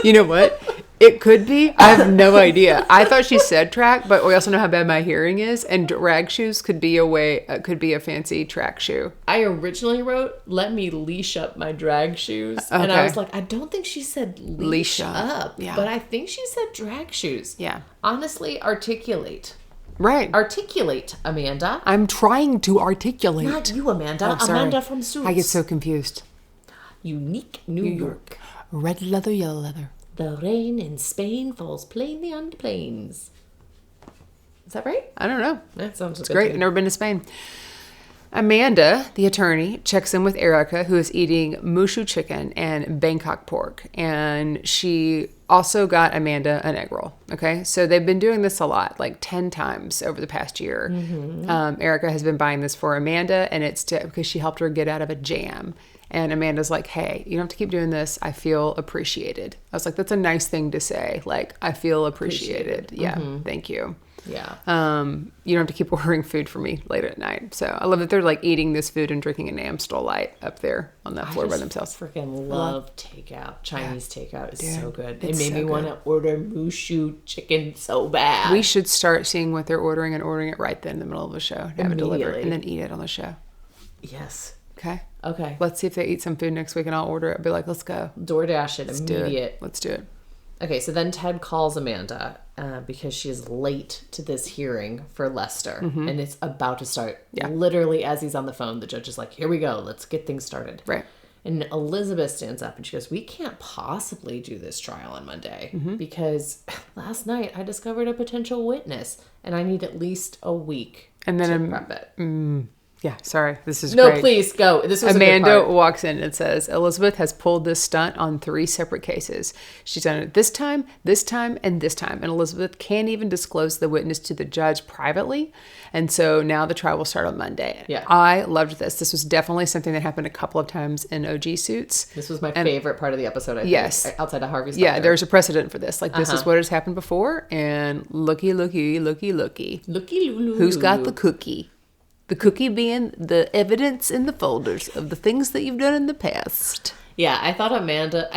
You know what? It could be. I have no idea. I thought she said track, but we also know how bad my hearing is, and drag shoes could be a fancy track shoe. I originally wrote, let me leash up my drag shoes. And I was like, I don't think she said leash up. Yeah. But I think she said drag shoes. Yeah. Honestly, articulate. Right. Articulate, Amanda. I'm trying to articulate. Not you, Amanda. Oh, sorry. Amanda from Suits. I get so confused. Unique New York. Red leather, yellow leather. The rain in Spain falls plainly on the plains. Is that right? I don't know. That sounds It's great. I've never been to Spain. Amanda, the attorney, checks in with Erica, who is eating mushu chicken and Bangkok pork. And she also got Amanda an egg roll. Okay. So they've been doing this a lot, like 10 times over the past year. Erica has been buying this for Amanda, and it's because she helped her get out of a jam. And Amanda's like, hey, you don't have to keep doing this. I feel appreciated. I was like, that's a nice thing to say. Like, I feel appreciated. Yeah. Thank you. Yeah. You don't have to keep ordering food for me later at night. So I love that they're like eating this food and drinking an Amstel Light up there on that floor by themselves. Freaking love takeout. Chinese takeout is so good. It it's made so me want to order mushu chicken so bad. We should start seeing what they're ordering and ordering it right then in the middle of the show. Have it delivered Immediately. and then eat it on the show. Yes. Okay. Okay. Let's see if they eat some food next week and I'll order it. Be like, let's go. DoorDash it. Let's do Immediate. it. Let's do it. Okay, so then Ted calls Amanda because she is late to this hearing for Lester, and it's about to start. Yeah. Literally, as he's on the phone, the judge is like, here we go, let's get things started. Right. And Elizabeth stands up and she goes, we can't possibly do this trial on Monday because last night I discovered a potential witness and I need at least a week And then to prep it. Yeah, sorry. This is No, great. please go. This was a good Amanda part. walks in and says, Elizabeth has pulled this stunt on 3 separate cases. She's done it this time, and this time. And Elizabeth can't even disclose the witness to the judge privately. And so now the trial will start on Monday. Yeah. I loved this. This was definitely something that happened a couple of times in OG Suits. This was my favorite part of the episode, I think. Yes. Outside of Harvey's Yeah, doctor. there's a precedent for this. Like, this is what has happened before. And looky. Looky loo. Who's got the cookie? The cookie being the evidence in the folders of the things that you've done in the past. Yeah, I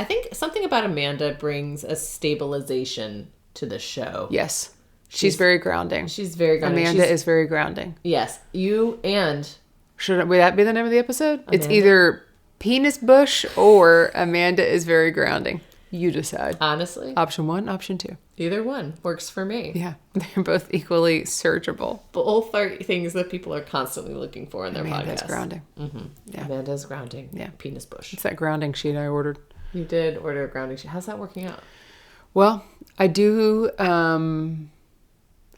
think something about Amanda brings a stabilization to the show. Yes. She's very grounding. She's very grounding. Amanda is very grounding. Yes, would Would that be the name of the episode? It's Amanda? either Penis Bush or Amanda is very grounding. You decide. honestly, Option 1, option 2. either one works for me. Yeah. They're both equally searchable. Both are things that people are constantly looking for in their Amanda's podcast. grounding. Yeah. Amanda's grounding. Yeah. Penis bush. It's that grounding sheet I ordered. You did order a grounding sheet. How's that working out? Well, I do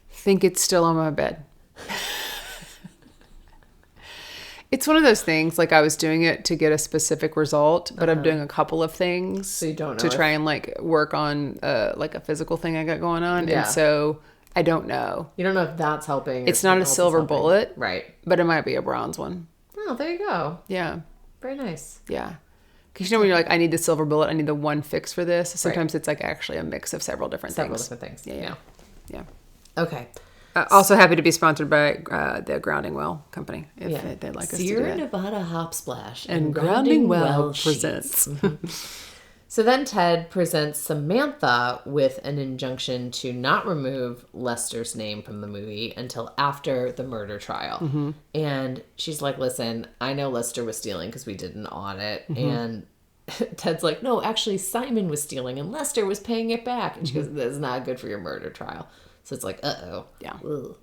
think it's still on my bed. It's one of those things, like I was doing it to get a specific result, but I'm doing a couple of things So you don't know to if- try and like work on like a physical thing I got going on. Yeah. And so I don't know. You don't know if that's helping. or It's if not something a else is silver helping. bullet, Right. but it might be a bronze one. Oh, there you go. Yeah. Very nice. Yeah. Because you know when you're like, I need the silver bullet, I need the one fix for this. Sometimes it's like actually a mix of several different Several things. different things. Yeah. Yeah. Okay. Also happy to be sponsored by the Grounding Well company if Yeah. they'd like us to do Sierra that. Nevada Hop Splash And Grounding Well sheets. presents. So then Ted presents Samantha with an injunction to not remove Lester's name from the movie until after the murder trial. And she's like, listen, I know Lester was stealing because we did an audit. And Ted's like, no, actually Simon was stealing and Lester was paying it back. And she goes, that's not good for your murder trial. So it's like, uh-oh. Yeah. Ugh.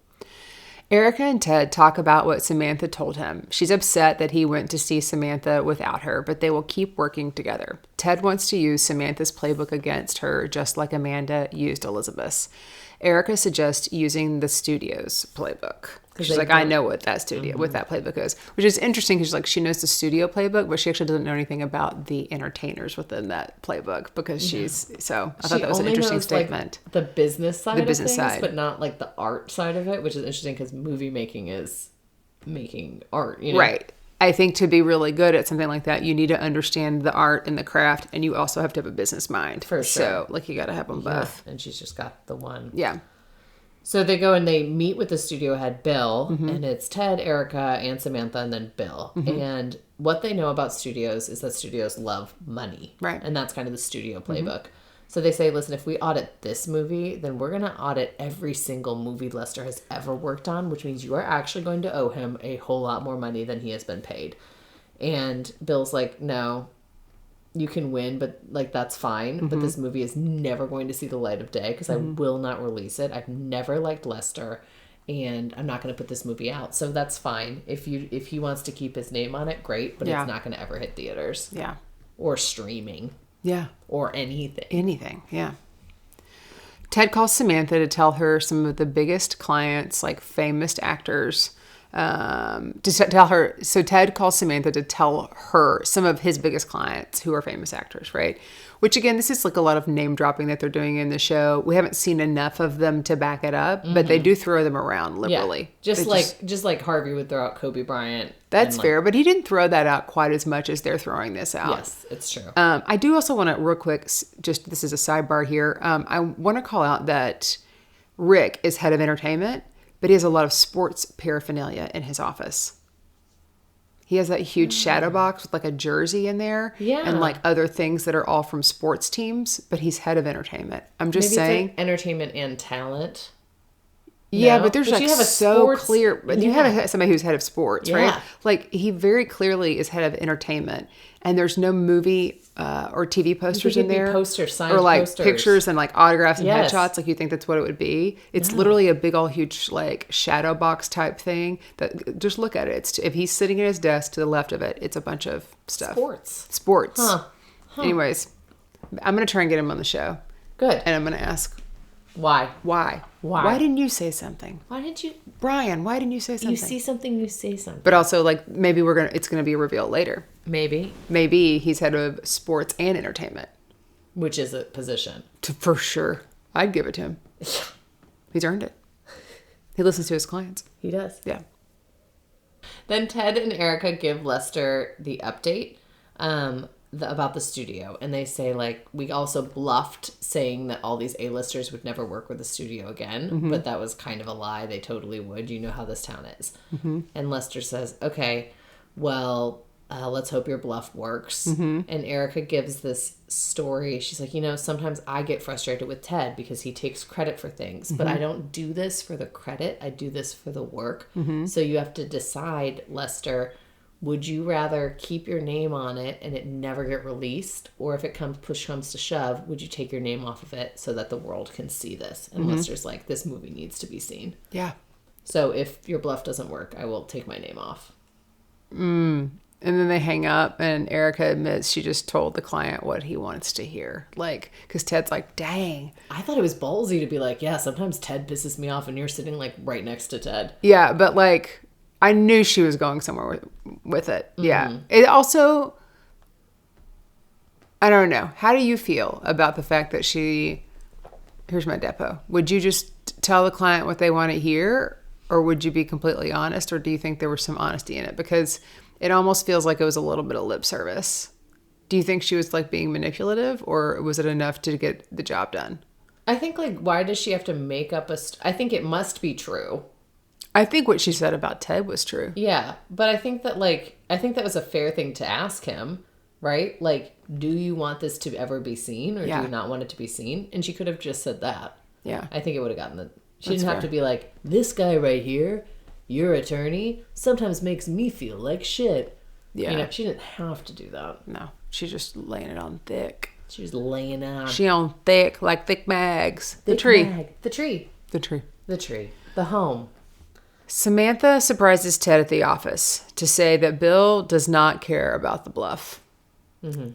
Erica and Ted talk about what Samantha told him. She's upset that he went to see Samantha without her, but they will keep working together. Ted wants to use Samantha's playbook against her, just like Amanda used Elizabeth's. Erica suggests using the studio's playbook. She's they like, I don't- know what that studio, what that playbook is, which is interesting because like she knows the studio playbook, but she actually doesn't know anything about the entertainers within that playbook because she's so. I thought that was an only interesting knows, statement. Like, the business side business of things, side. but not like the art side of it, which is interesting because movie making is making art, you know? Right. I think to be really good at something like that, you need to understand the art and the craft, and you also have to have a business mind. For So, sure. like, you got to have them Yeah, both. and she's just got the one. Yeah. So they go and they meet with the studio head, Bill, and it's Ted, Erica, and Samantha, and then Bill. And what they know about studios is that studios love money. Right. And that's kind of the studio playbook. So they say, listen, if we audit this movie, then we're going to audit every single movie Lester has ever worked on, which means you are actually going to owe him a whole lot more money than he has been paid. And Bill's like, no, you can win, but like that's fine. But this movie is never going to see the light of day because I will not release it. I've never liked Lester, and I'm not going to put this movie out. So that's fine. If he wants to keep his name on it, great. But Yeah. it's not going to ever hit theaters Yeah. or streaming Yeah. or anything. Anything. Yeah. Ted calls Samantha to tell her some of the biggest clients, like famous actors, to tell her. So Ted calls Samantha to tell her some of his biggest clients who are famous actors, right? Which again, this is like a lot of name dropping that they're doing in the show. We haven't seen enough of them to back it up, but they do throw them around liberally. Just They just like Harvey would throw out Kobe Bryant. that's and, like, fair, but he didn't throw that out quite as much as they're throwing this out. Yes, it's true. I do also want to real quick, just this is a sidebar here. I want to call out that Rick is head of entertainment, but he has a lot of sports paraphernalia in his office. He has that huge shadow box with like a jersey in there. Yeah. And like other things that are all from sports teams, but he's head of entertainment. I'm just Maybe saying. it's like entertainment and talent. Yeah, No? but there's But like you have a so sports- clear. But you Yeah. have somebody who's head of sports, right? Yeah. Like he very clearly is head of entertainment, and there's no movie or TV posters think in it'd be there, posters, signed or like posters. pictures and like autographs and Yes. headshots. Like you think that's what it would be? It's literally a big, all huge like shadow box type thing. That just look at it. It's if he's sitting at his desk to the left of it, it's a bunch of stuff. Sports. Huh. Anyways, I'm gonna try and get him on the show, Good. and I'm gonna ask Why? why. Why? Why didn't you say something? Why didn't you? Brian, why didn't you say something? You see something, you say something. But also, like, maybe it's gonna be a reveal later. Maybe. Maybe he's head of sports and entertainment. Which is a position. For sure. I'd give it to him. He's earned it. He listens to his clients. He does. Yeah. Then Ted and Erica give Lester the update about the studio. And they say, like, we also bluffed saying that all these A-listers would never work with the studio again. But that was kind of a lie. They totally would. You know how this town is. And Lester says, okay, well, let's hope your bluff works. And Erica gives this story. She's like, sometimes I get frustrated with Ted because he takes credit for things. But I don't do this for the credit. I do this for the work. So you have to decide, Lester, would you rather keep your name on it and it never get released? Or if push comes to shove, would you take your name off of it so that the world can see this? And Lester's like, this movie needs to be seen. Yeah. So if your bluff doesn't work, I will take my name off. And then they hang up, and Erica admits she just told the client what he wants to hear. Like, because Ted's like, dang. I thought it was ballsy to be like, yeah, sometimes Ted pisses me off and you're sitting like right next to Ted. Yeah, but like, I knew she was going somewhere with it. Yeah. It also, I don't know. How do you feel about the fact that here's my depot. Would you just tell the client what they want to hear? Or would you be completely honest? Or do you think there was some honesty in it? Because it almost feels like it was a little bit of lip service. Do you think she was like being manipulative, or was it enough to get the job done? I think like, why does she have to make up I think it must be true. I think what she said about Ted was true. Yeah. But I think that that was a fair thing to ask him, right? Like, do you want this to ever be seen, or do you not want it to be seen? And she could have just said that. Yeah. I think it would have gotten she That's didn't have fair. to be like, this guy right here, your attorney, sometimes makes me feel like shit. Yeah. She didn't have to do that. No, she's just laying it on thick. She was laying out. She on thick, like thick mags. The Big tree. bag. The tree. The tree. The tree. The home. Samantha surprises Ted at the office to say that Bill does not care about the bluff.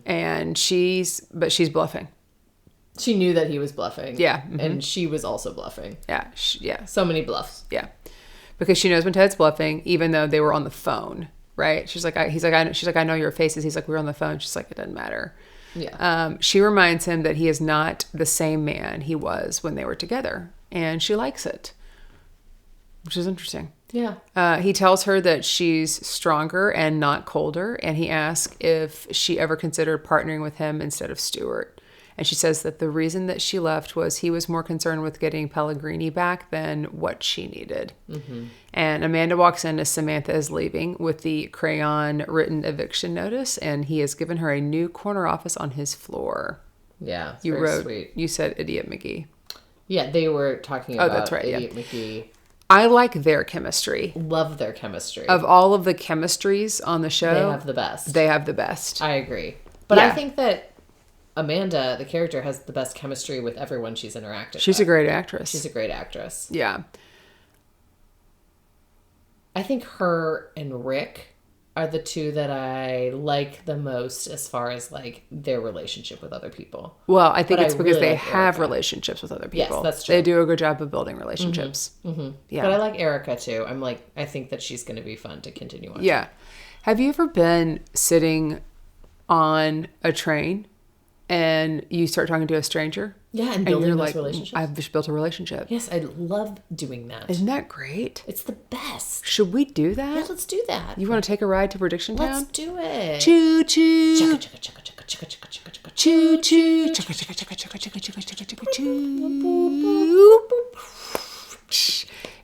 And she's bluffing. She knew that he was bluffing. Yeah. And she was also bluffing. Yeah. Yeah. So many bluffs. Yeah. Because she knows when Ted's bluffing, even though they were on the phone, right? She's like, I know your faces. He's like, we were on the phone. She's like, it doesn't matter. Yeah. She reminds him that he is not the same man he was when they were together. And she likes it, which is interesting. Yeah. He tells her that she's stronger and not colder. And he asks if she ever considered partnering with him instead of Stuart. And she says that the reason that she left was he was more concerned with getting Pellegrini back than what she needed. And Amanda walks in as Samantha is leaving with the crayon written eviction notice, and he has given her a new corner office on his floor. Yeah. It's You very wrote, sweet. you said Idiot McGee. Yeah, they were talking about that's right, Idiot McGee. I like their chemistry. Love their chemistry. Of all of the chemistries on the show, They have the best. They have the best. I agree. But Yeah. I think that Amanda, the character, has the best chemistry with everyone she's interacted She's with. a great actress. She's a great actress. Yeah. I think her and Rick are the two that I like the most as far as like their relationship with other people. Well, I think But it's I because really they like have Erica. relationships with other people. Yes, that's true. They do a good job of building relationships. Yeah. But I like Erica too. I think that she's going to be fun to continue watching. Yeah. Have you ever been sitting on a train and you start talking to a stranger? Yeah, and And building you're those like, relationships. I've just built a relationship. Yes, I love doing that. Isn't that great? It's the best. Should we do that? Yeah, let's do that. You want to take a ride to Prediction Town? Let's do it. Choo choo. Chugga, chugga, chugga, chugga, chugga, chugga, chugga, chugga. Choo choo. Chugga, chugga, chugga, chugga, chugga, chugga, chugga, chugga, choo.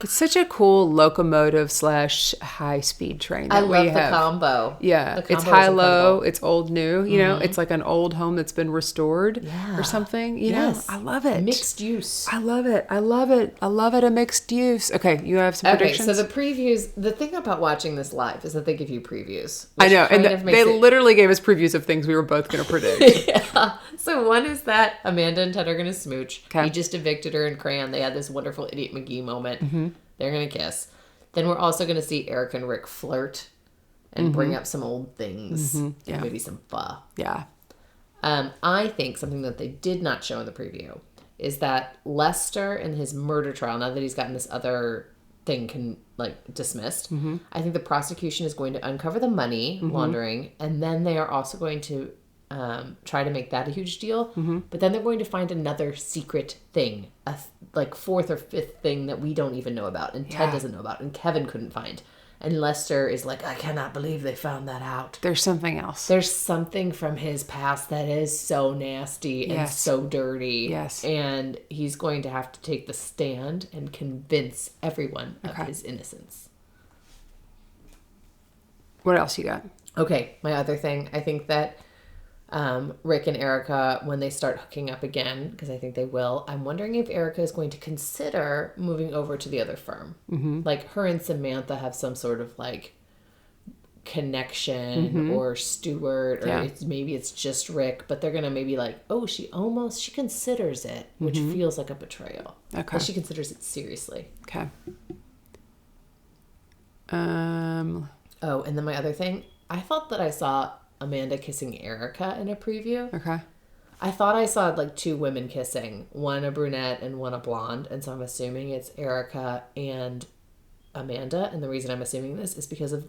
It's such a cool locomotive / high speed train that I love we the have. combo. Yeah, The combo it's is high low, incredible. it's old new. You know, it's like an old home that's been restored or something. You know, I love it. Mixed use. I love it. I love it. I love it. A mixed use. Okay, you have some Okay, predictions. so the previews. The thing about watching this live is that they give you previews. I which know, and kind of makes they it- literally gave us previews of things we were both going to predict. Yeah. So one is that Amanda and Ted are going to smooch. Okay. He just evicted her in Crayon. They had this wonderful Idiot McGee moment. Mm-hmm. They're going to kiss. Then we're also going to see Eric and Rick flirt and bring up some old things. Yeah. And maybe some pho. Yeah. I think something that they did not show in the preview is that Lester and his murder trial, now that he's gotten this other thing dismissed, I think the prosecution is going to uncover the money laundering, and then they are also going to try to make that a huge deal. But then they're going to find another secret thing, fourth or fifth thing that we don't even know about, and Ted doesn't know about, and Kevin couldn't find. And Lester is like, I cannot believe they found that out. There's something else. There's something from his past that is so nasty and so dirty. Yes. And he's going to have to take the stand and convince everyone of his innocence. What else you got? Okay, my other thing, I think that Rick and Erica, when they start hooking up again, because I think they will, I'm wondering if Erica is going to consider moving over to the other firm. Like her and Samantha have some sort of connection or Stuart, or maybe it's just Rick, but they're going to maybe she considers it, which feels like a betrayal. Okay. But she considers it seriously. Okay. Oh, and then my other thing, I thought that I saw Amanda kissing Erica in a preview. Okay. I thought I saw two women kissing, one a brunette and one a blonde, and so I'm assuming it's Erica and Amanda, and the reason I'm assuming this is because of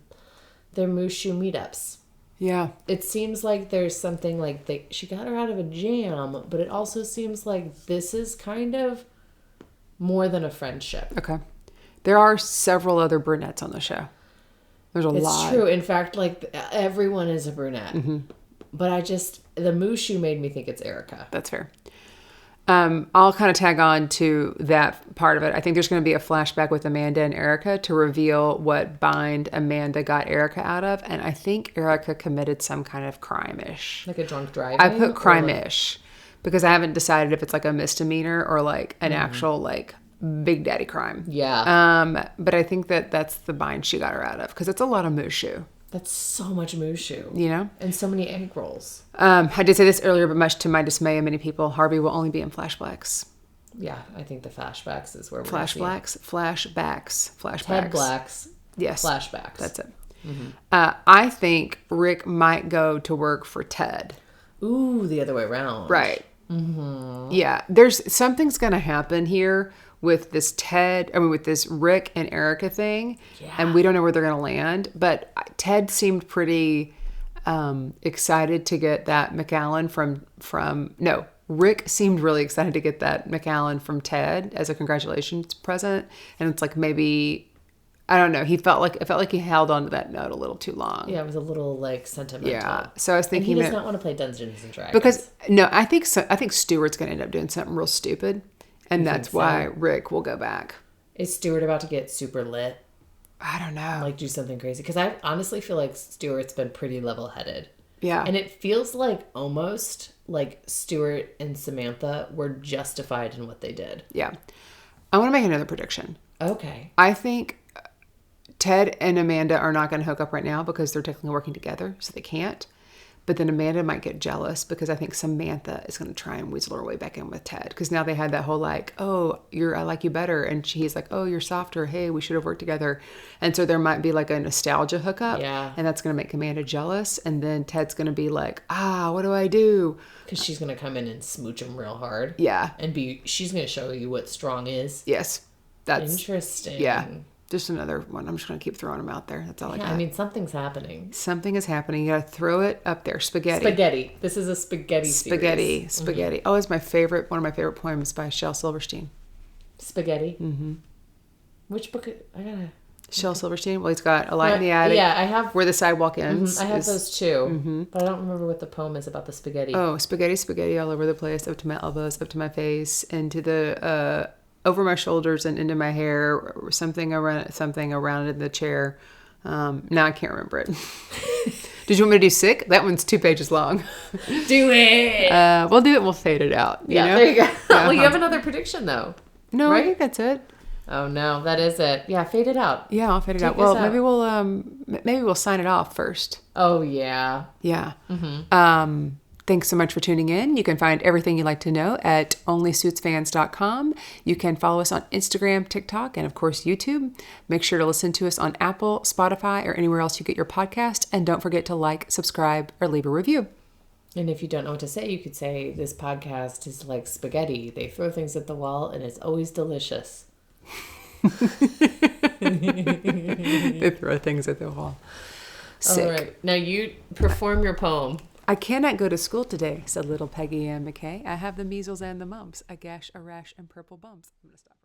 their Mushu meetups. Yeah. It seems like there's something she got her out of a jam, but it also seems like this is kind of more than a friendship. Okay. There are several other brunettes on the show. There's a lot. It's true. In fact, everyone is a brunette. But the Mushu made me think it's Erica. That's fair. I'll kind of tag on to that part of it. I think there's going to be a flashback with Amanda and Erica to reveal what bind Amanda got Erica out of. And I think Erica committed some kind of crime-ish. Like a drunk driving? I put crime-ish because I haven't decided if it's a misdemeanor or an actual Big Daddy crime. Yeah. But I think that's the bind she got her out of because it's a lot of Mushu. That's so much Mushu. You know? And so many egg rolls. I did say this earlier, but much to my dismay and many people, Harvey will only be in flashbacks. Yeah, I think the flashbacks is where we're Flashbacks. Ted Black's Yes. flashbacks. That's it. I think Rick might go to work for Ted. Ooh, the other way around. Right. Yeah. Something's going to happen here with this with this Rick and Erica thing. Yeah. And we don't know where they're going to land. But Ted seemed pretty excited to get that McAllen Rick seemed really excited to get that McAllen from Ted as a congratulations present. And it's maybe, I don't know. It felt like he held on to that note a little too long. Yeah, it was a little sentimental. Yeah. So I was thinking and he does not want to play Dungeons and Dragons. because I think Stuart's going to end up doing something real stupid. And that's why Rick will go back. Is Stuart about to get super lit? I don't know. Do something crazy? Because I honestly feel like Stuart's been pretty level-headed. Yeah. And it feels almost like Stuart and Samantha were justified in what they did. Yeah. I want to make another prediction. Okay. I think Ted and Amanda are not going to hook up right now because they're technically working together, so they can't. But then Amanda might get jealous because I think Samantha is going to try and weasel her way back in with Ted. Because now they had that whole I like you better. And he's like, oh, you're softer. Hey, we should have worked together. And so there might be a nostalgia hookup. Yeah. And that's going to make Amanda jealous. And then Ted's going to be like, what do I do? Because she's going to come in and smooch him real hard. Yeah. And she's going to show you what strong is. Yes. That's Interesting. Yeah. Just another one. I'm just going to keep throwing them out there. That's all I got. I mean, something's happening. Something is happening. You got to throw it up there. Spaghetti. Spaghetti. This is a spaghetti series. Spaghetti. Oh, it's one of my favorite poems by Shel Silverstein. Spaghetti? Mm-hmm. Which book? I gotta... Shel Silverstein? Well, he's got A Light in the Attic. Yeah, I have... Where the Sidewalk Ends. I have those too. But I don't remember what the poem is about the spaghetti. Oh, spaghetti all over the place, up to my elbows, up to my face, into the... over my shoulders and into my hair, something around in the chair. Now I can't remember it. Did you want me to do sick? That one's 2 pages long. Do it. We'll do it. We'll fade it out. You know? There you go. Well, you have another prediction though. No, right? I think that's it. Oh no, that is it. Yeah, fade it out. Yeah, I'll fade it out. Well, maybe we'll sign it off first. Oh yeah. Yeah. Thanks so much for tuning in. You can find everything you'd like to know at onlysuitsfans.com. You can follow us on Instagram, TikTok, and of course YouTube. Make sure to listen to us on Apple, Spotify, or anywhere else you get your podcast. And don't forget to like, subscribe, or leave a review. And if you don't know what to say, you could say this podcast is like spaghetti. They throw things at the wall and it's always delicious. They throw things at the wall. Sick. All right. Now you perform your poem. I cannot go to school today, said little Peggy Ann McKay. I have the measles and the mumps, a gash, a rash, and purple bumps. I'm going to stop.